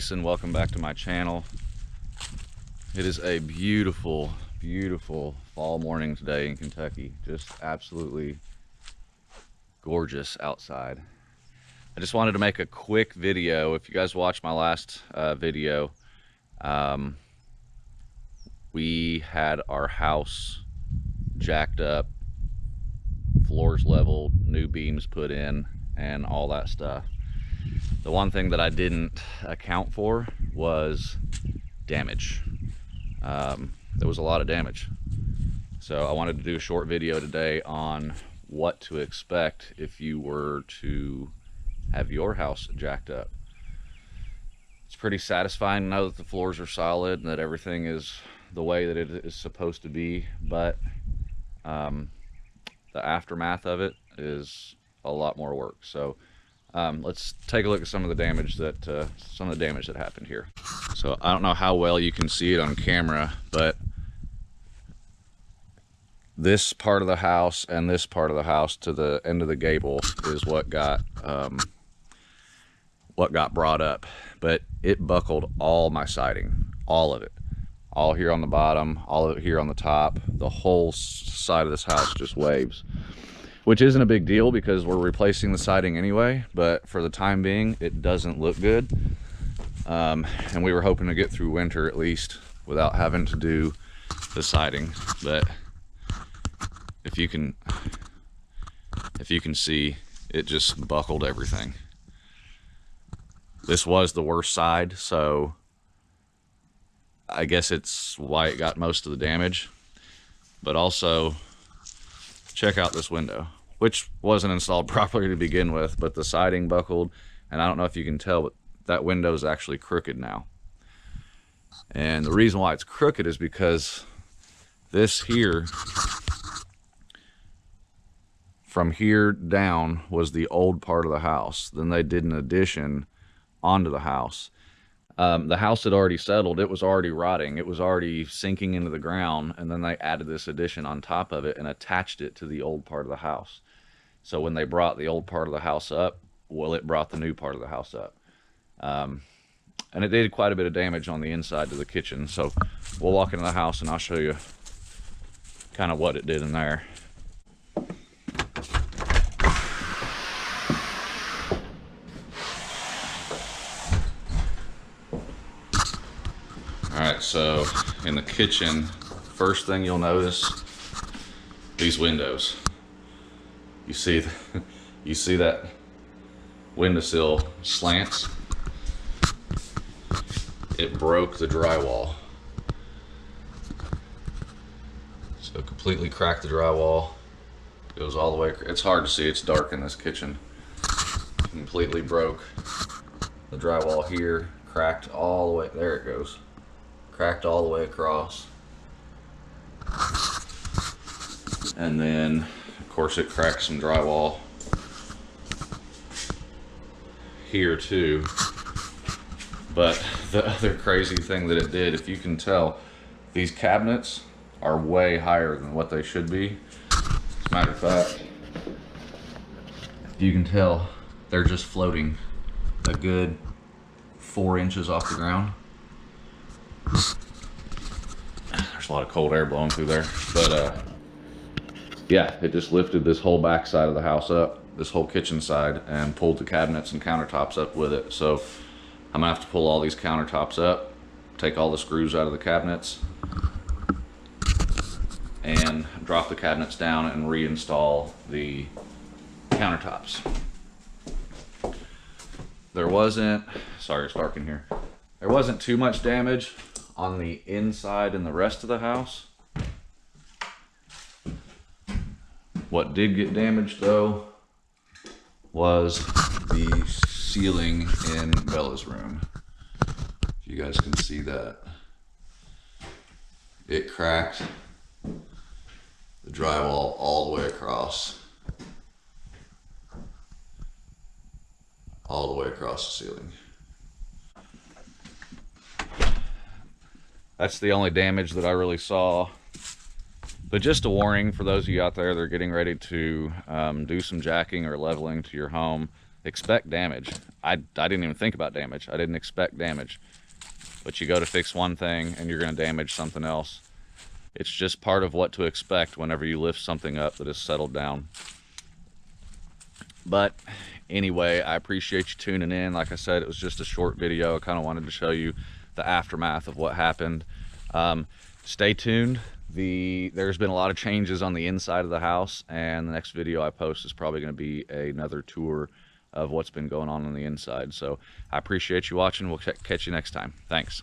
Jason, welcome back to my channel. It is a beautiful, beautiful fall morning today in Kentucky. Just absolutely gorgeous outside. I just wanted to make a quick video. If you guys watched my last video, we had our house jacked up, floors leveled, new beams put in, and all that stuff. The one thing that I didn't account for was damage. There was a lot of damage. So I wanted to do a short video today on what to expect if you were to have your house jacked up. It's pretty satisfying to know that the floors are solid and that everything is the way that it is supposed to be, but the aftermath of it is a lot more work. So let's take a look at some of the damage that happened here. So I don't know how well you can see it on camera, but this part of the house and this part of the house to the end of the gable is what got brought up. But it buckled all my siding, all of it, all here on the bottom, all of it here on the top. The whole side of this house just waves, which isn't a big deal because we're replacing the siding anyway, but for the time being, it doesn't look good. And we were hoping to get through winter at least without having to do the siding. But if you can see, it just buckled everything. This was the worst side, so I guess it's why it got most of the damage. But also, check out this window, which wasn't installed properly to begin with, but the siding buckled, and I don't know if you can tell, but that window is actually crooked now. And the reason why it's crooked is because this here, from here down, was the old part of the house. Then they did an addition onto the house. The house had already settled. It was already rotting. It was already sinking into the ground. And then they added this addition on top of it and attached it to the old part of the house. So when they brought the old part of the house up, well, it brought the new part of the house up. And it did quite a bit of damage on the inside to the kitchen. So we'll walk into the house and I'll show you kind of what it did in there. Alright, so in the kitchen, first thing you'll notice, these windows. You see that windowsill slants? It broke the drywall. So completely cracked the drywall. Goes all the way, it's hard to see, it's dark in this kitchen. Completely broke the drywall here, cracked all the way, there it goes. Cracked all the way across. And then, of course, it cracked some drywall here too. But the other crazy thing that it did, if you can tell, these cabinets are way higher than what they should be. As a matter of fact, if you can tell, they're just floating a good 4 inches off the ground. There's a lot of cold air blowing through there, but yeah, it just lifted this whole back side of the house up, this whole kitchen side, and pulled the cabinets and countertops up with it. So I'm gonna have to pull all these countertops up, take all the screws out of the cabinets, and drop the cabinets down and reinstall the countertops. There wasn't, sorry, it's dark in here. There wasn't too much damage on the inside and the rest of the house. What did get damaged though was the ceiling in Bella's room. If you guys can see that. It cracked the drywall all the way across. All the way across the ceiling. That's the only damage that I really saw. But just a warning for those of you out there that are getting ready to do some jacking or leveling to your home. expect damage. I didn't even think about damage. I didn't expect damage. But you go to fix one thing and you're going to damage something else. It's just part of what to expect whenever you lift something up that has settled down. But anyway, I appreciate you tuning in. Like I said, it was just a short video. I kind of wanted to show you the aftermath of what happened. Stay tuned. There's been a lot of changes on the inside of the house, and the next video I post is probably going to be another tour of what's been going on the inside. So I appreciate you watching. We'll catch you next time. Thanks.